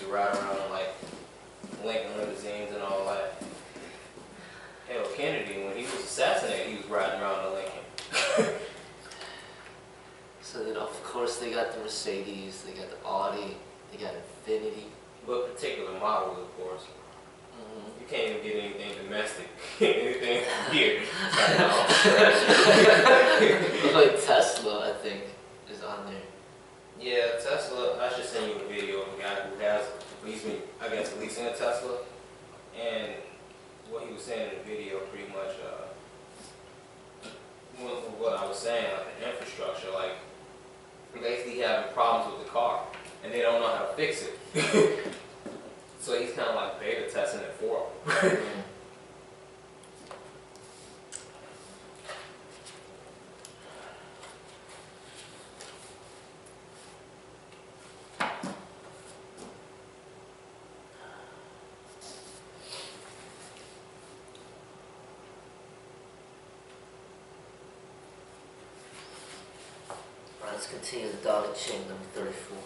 to ride around in like Lincoln limousines and all that. Hell, Kennedy, when he was assassinated, he was riding around in Lincoln. So then, of course, they got the Mercedes, they got the Audi, they got Infiniti. But particular models, of course. You can't even get anything domestic, anything here. Like Tesla, I think, is on there. Yeah, Tesla, I should send you a video of a guy who has, he's been, I guess, leasing a Tesla. And what he was saying in the video pretty much, what I was saying, like the infrastructure, like, basically having problems with the car, and they don't know how to fix it. So he's kind of like beta testing it for them. Let's continue the Tao Te Ching, number 34.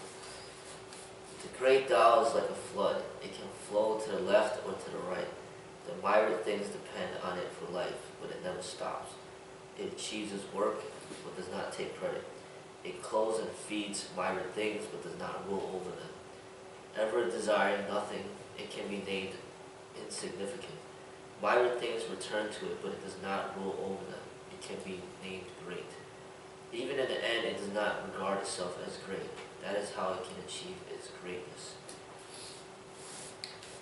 The great Tao is like a flood. It can flow to the left or to the right. The myriad things depend on it for life, but it never stops. It achieves its work, but does not take credit. It clothes and feeds myriad things, but does not rule over them. Ever desiring nothing, it can be named insignificant. Myriad things return to it, but it does not rule over them. It can be named great. Even in the end, it does not regard itself as great. That is how it can achieve its greatness.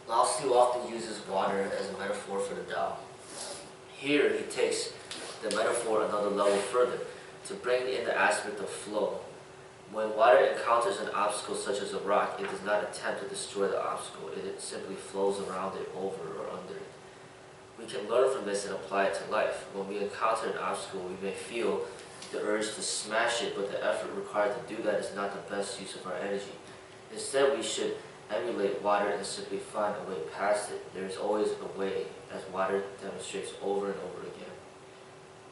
Lao Tzu often uses water as a metaphor for the Tao. Here, he takes the metaphor another level further to bring in the aspect of flow. When water encounters an obstacle such as a rock, it does not attempt to destroy the obstacle. It simply flows around it, over or under it. We can learn from this and apply it to life. When we encounter an obstacle, we may feel the urge to smash it, but the effort required to do that is not the best use of our energy. Instead, we should emulate water and simply find a way past it. There is always a way, as water demonstrates over and over again.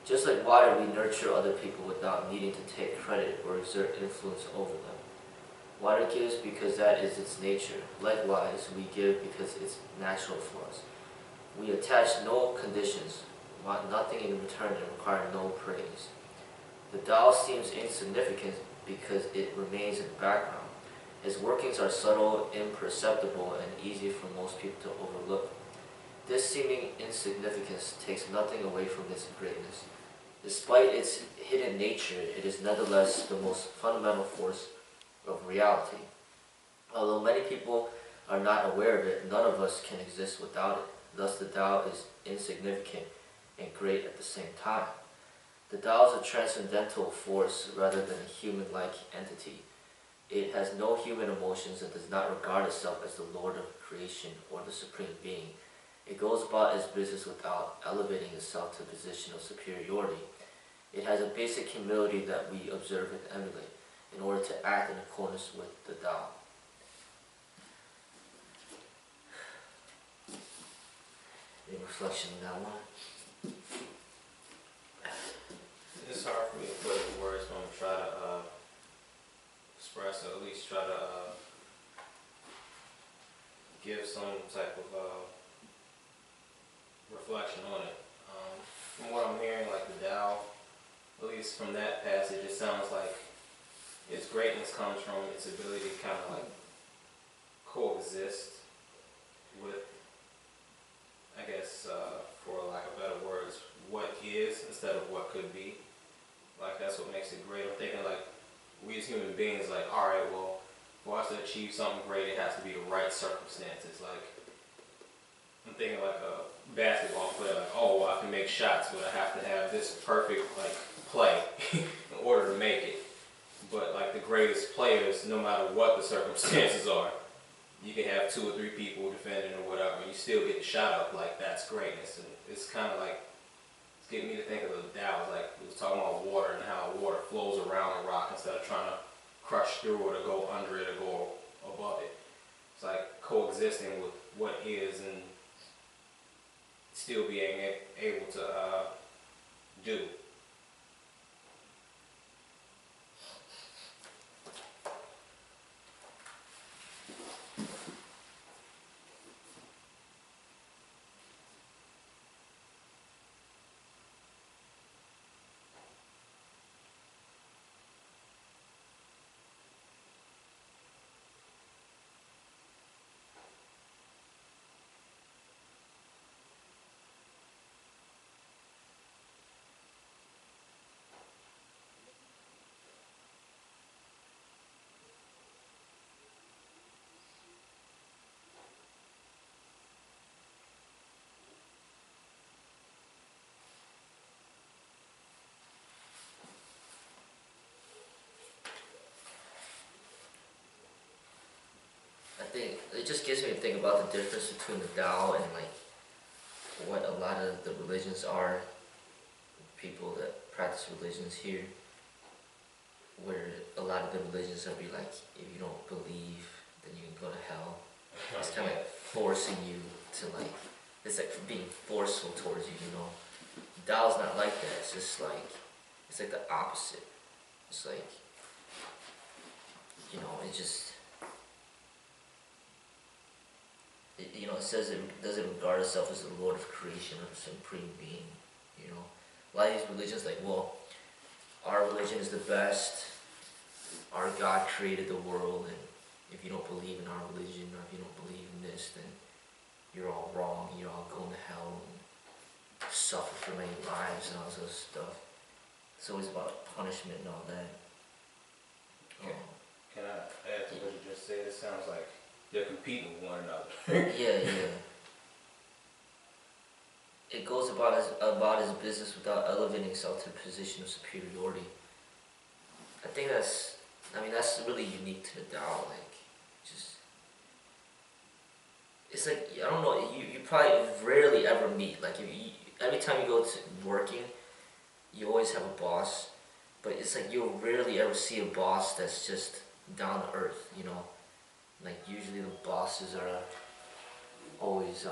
Just like water, we nurture other people without needing to take credit or exert influence over them. Water gives because that is its nature. Likewise, we give because it's natural for us. We attach no conditions, want nothing in return, and require no praise. The Tao seems insignificant because it remains in the background. Its workings are subtle, imperceptible, and easy for most people to overlook. This seeming insignificance takes nothing away from its greatness. Despite its hidden nature, it is nevertheless the most fundamental force of reality. Although many people are not aware of it, none of us can exist without it. Thus the Tao is insignificant and great at the same time. The Tao is a transcendental force rather than a human-like entity. It has no human emotions and does not regard itself as the Lord of creation or the Supreme Being. It goes about its business without elevating itself to a position of superiority. It has a basic humility that we observe and emulate in order to act in accordance with the Tao. Any reflection on that one? It's hard for me to put in words when I'm trying to express, or at least try to give some type of reflection on it. From what I'm hearing, like the Tao, at least from that passage, it sounds like its greatness comes from its ability to kind of like coexist with, I guess, for lack of better words, what is instead of what could be. Like, that's what makes it great. I'm thinking like, we as human beings, like, alright, well, for us to achieve something great, it has to be the right circumstances. Like, I'm thinking like a basketball player, like, oh, well, I can make shots, but I have to have this perfect, like, play in order to make it. But, like, the greatest players, no matter what the circumstances are, you can have 2 or 3 people defending or whatever, and you still get the shot up. Like, that's greatness. And it's kind of like, it's getting me to think of the Tao. Like, it was talking about water and how water flows around a rock instead of trying to crush through it or go under it or go above it. It's like coexisting with what is and still being able to do. it just gives me to think about the difference between the Tao and like what a lot of the religions are. People that practice religions here, where a lot of the religions will be like, if you don't believe, then you can go to hell. It's kind of like forcing you to like, it's like being forceful towards you, you know. Tao's not like that. It's just like, it's like the opposite. It's like, you know, it just, you know, it says it doesn't regard itself as the Lord of creation or the supreme being, you know. A lot of these religions like, well, our religion is the best, our God created the world, and if you don't believe in our religion or if you don't believe in this, then you're all wrong, you're all going to hell and suffer for many lives and all this other stuff. It's always about punishment and all that. Can I add to what you just said? It sounds like they're competing with one another. Yeah. It goes about his business without elevating itself to a position of superiority. I think that's really unique to the Tao. Like, just, it's like, I don't know, you probably rarely ever meet, like, every time you go to working, you always have a boss, but it's like you'll rarely ever see a boss that's just down to earth, you know. Like, usually the bosses are always,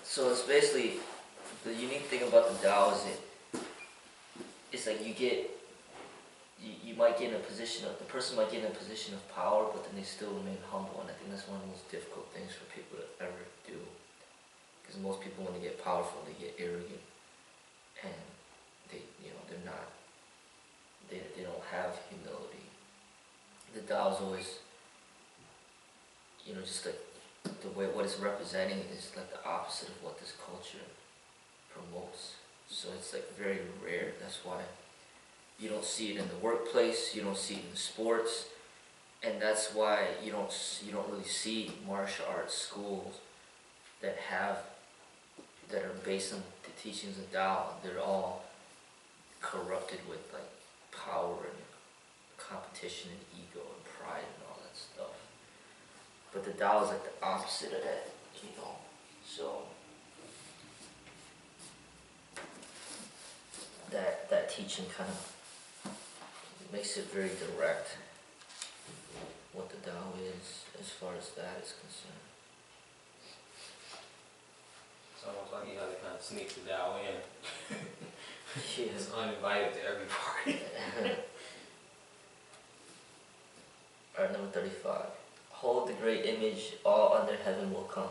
so it's basically, the unique thing about the Tao is it's like you might get in a position of, the person might get in a position of power, but then they still remain humble, and I think that's one of the most difficult things for people to ever do. Because most people, when they get powerful, they get arrogant, and they don't have humility. The Tao is always, just like the way what it's representing is like the opposite of what this culture promotes. So it's like very rare. That's why you don't see it in the workplace. You don't see it in sports, and that's why you don't really see martial arts schools that are based on the teachings of Tao. They're all corrupted with like power and competition and ego and pride and all that stuff. But the Tao is like the opposite of that, So that teaching kind of makes it very direct what the Tao is as far as that is concerned. It's almost like you have to kind of sneak the Tao in. Yeah. It's uninvited to every party. Alright, number 35. Hold the great image, all under heaven will come.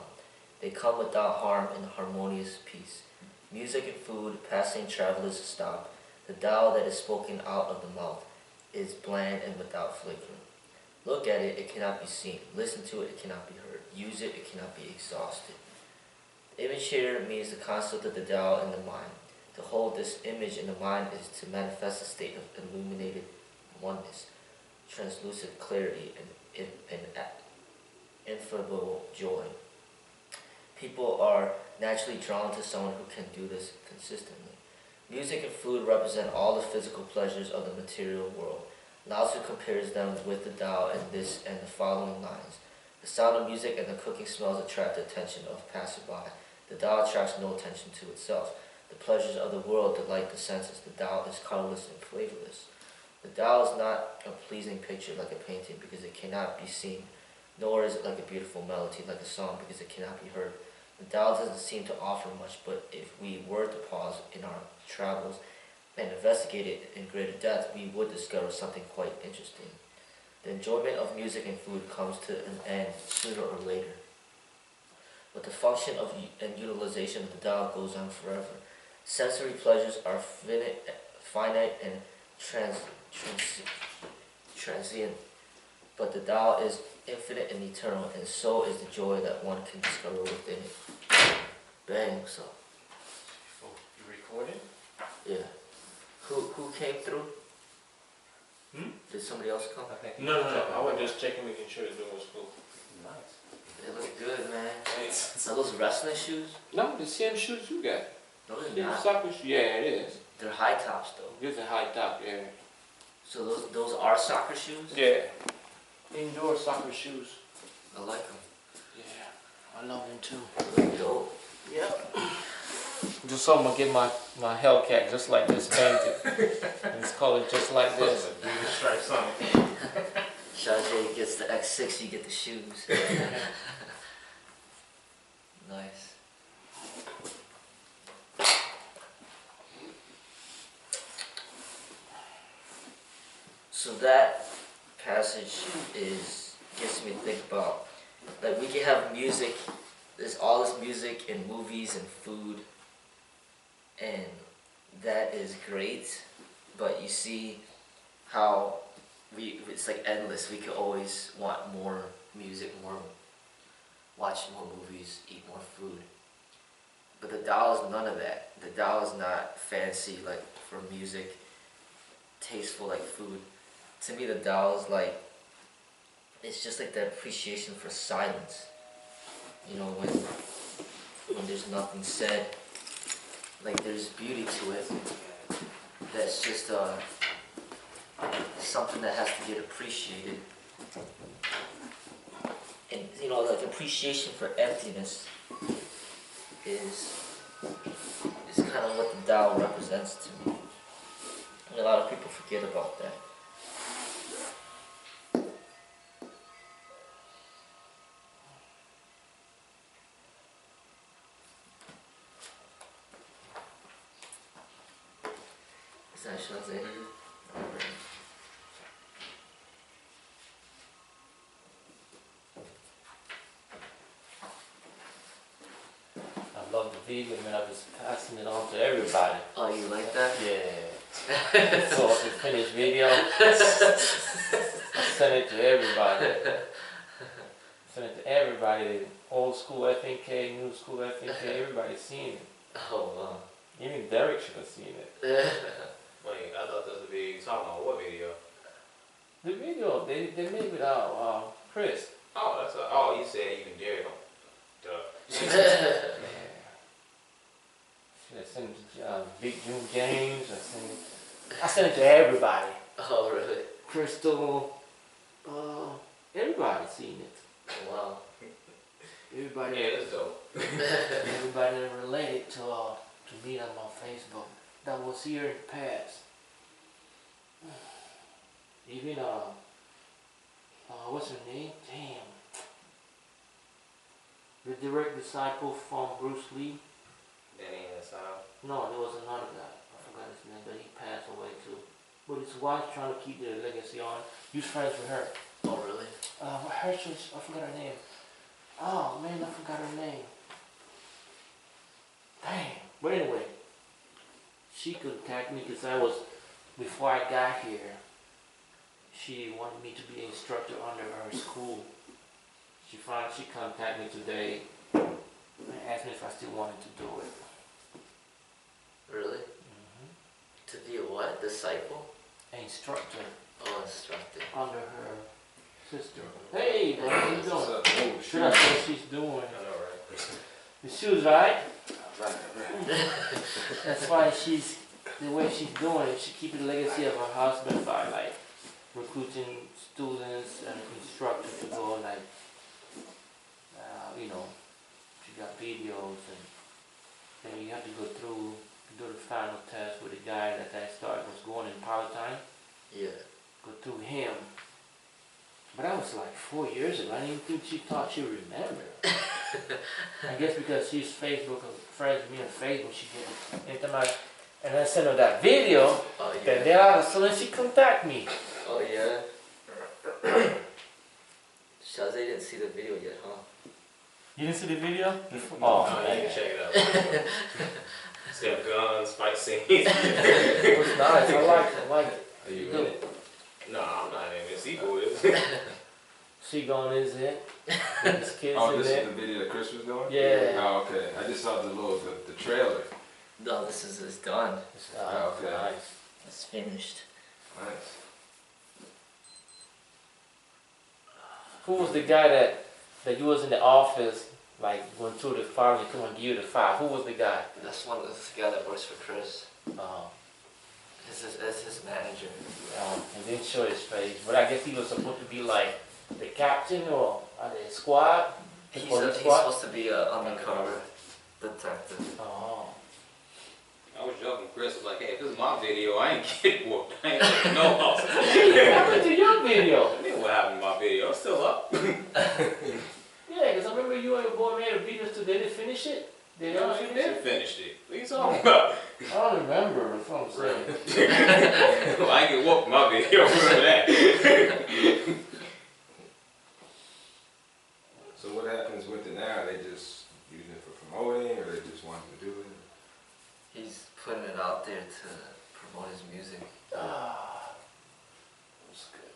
They come without harm in harmonious peace. Music and food, passing travelers stop. The Tao that is spoken out of the mouth is bland and without flickering. Look at it, it cannot be seen. Listen to it, it cannot be heard. Use it, it cannot be exhausted. The image here means the concept of the Tao in the mind. To hold this image in the mind is to manifest a state of illuminated oneness, translucent clarity, and ineffable joy. People are naturally drawn to someone who can do this consistently. Music and food represent all the physical pleasures of the material world. Lao Tzu compares them with the Tao in this and the following lines. The sound of music and the cooking smells attract the attention of passerby. The Tao attracts no attention to itself. The pleasures of the world delight the senses. The Tao is colorless and flavorless. The Tao is not a pleasing picture like a painting because it cannot be seen, nor is it like a beautiful melody like a song because it cannot be heard. The Tao doesn't seem to offer much, but if we were to pause in our travels and investigate it in greater depth, we would discover something quite interesting. The enjoyment of music and food comes to an end sooner or later. But the function of and utilization of the Tao goes on forever. Sensory pleasures are finite and transient, but the Tao is infinite and eternal, and so is the joy that one can discover within it. Bang, so. Oh, you recording? Yeah. Who came through? Did somebody else come? No. I was just checking, making sure the door was cool. Nice. They look good, man. Thanks. Are those wrestling shoes? No, the same shoes you got. No, they're Yeah, not. soccer shoes. Yeah, it is. They're high tops, though. This is a high top, yeah. So those are soccer shoes? Yeah. Indoor soccer shoes. I like them. Yeah, I love them too. Really dope. Yep. Just so I'm gonna get my Hellcat just like this painted. And it's colored just like this. Green stripes on it. Shajay gets the X6, you get the shoes. Nice. So that passage gets me to think about, like, we can have music, there's all this music and movies and food, and that is great, but you see how it's like endless. We could always want more music, watch more movies, eat more food. But the Tao is none of that. The Tao is not fancy like for music, tasteful like food. To me, the Tao is like, it's just like the appreciation for silence. You know, when there's nothing said, like there's beauty to it. That's just something that has to get appreciated. And you know, like appreciation for emptiness is kind of what the Tao represents to me. And a lot of people forget about that. Is that Shazay? I love the video, man. I was passing it on to everybody. Oh, you like that? Yeah. So the finished video, I sent it to everybody. Sent it to everybody. Old school FNK, new school FNK, everybody's seen it. Oh, wow. Even Derek should have seen it. Wait, I thought this would be talking about what video? The video, they made without Chris. Oh, oh, you said even Derek. Duh. Yeah. Should have sent it to Big June Games. I sent it to everybody. Oh, really? Crystal, everybody's seen it. Wow. Everybody, Yeah, that's dope. everybody that related to me on my Facebook that was here in the past. Even what's her name? Damn. The direct disciple from Bruce Lee. Danny and Sal. No, there was another guy. I forgot his name, but he passed away too. But his wife's trying to keep their legacy on. He was friends with her. Oh, really? I forgot her name. Oh man, I forgot her name. Dang. But anyway, she contacted me because before I got here, she wanted me to be an instructor under her school. She contacted me today and asked me if I still wanted to do it. Really? To be a what? Disciple? An instructor Oh, instructor. under her sister. Hey, bro, how you doing? Oh, Should I say she's doing? I know, right? The shoes, right? Right. That's why she's the way she's doing it. She keeps the legacy of her husband by like recruiting students and instructors to go like, you know, she got videos and then you have to go through do the final test with the guy that I started was going in Palatine. Yeah. Go through him. But that was like 4 years ago. I didn't even think she thought she remembered. I guess because she's Facebook friends with me on Facebook, she get into my and I sent her that video. Oh Then yeah. all of a sudden she contact me. Oh yeah. Shazay didn't see the video yet, huh? You didn't see the video? Oh, Oh, you man. can check it out. It's got guns, fight scenes. It was nice. I like it. Are you in it? No, I'm not in it. Sequel is. Seagon is it. His kids Oh, in this is it. the video that Chris was doing? Yeah. Oh, okay. I just saw the trailer. No, this is it's done. It's okay. nice. It's finished. Nice. Who was the guy that you was in the office, like went through the file and come and give you the file? Who was the guy? That's one of the guy that works for Chris. Oh, That's his manager. and didn't show his face. But I guess he was supposed to be like the captain or the squad. The He's police he's squad. supposed to be an undercover detective. Oh. I was joking. Chris was like, hey, if this is my video, I ain't getting whooped. I ain't getting no loss. What happened to your video? I mean, what happened to my video? It's still up. Yeah, because I remember you and your boy made a video too. They didn't finish it? They No, didn't you finish didn't it? finish it. What are you talking about? I don't remember. That's what I'm saying. Well, I get whooped my video. Remember that. So what happens with it now? They just using it for promoting, or they just want to do it? He's putting it out there to promote his music. Ah, that's good.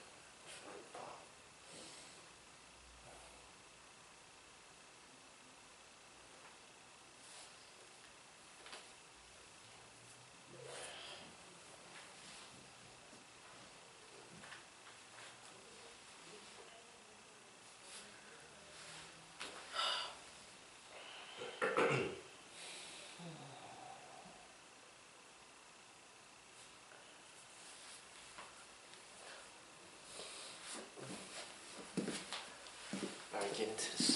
Better get into this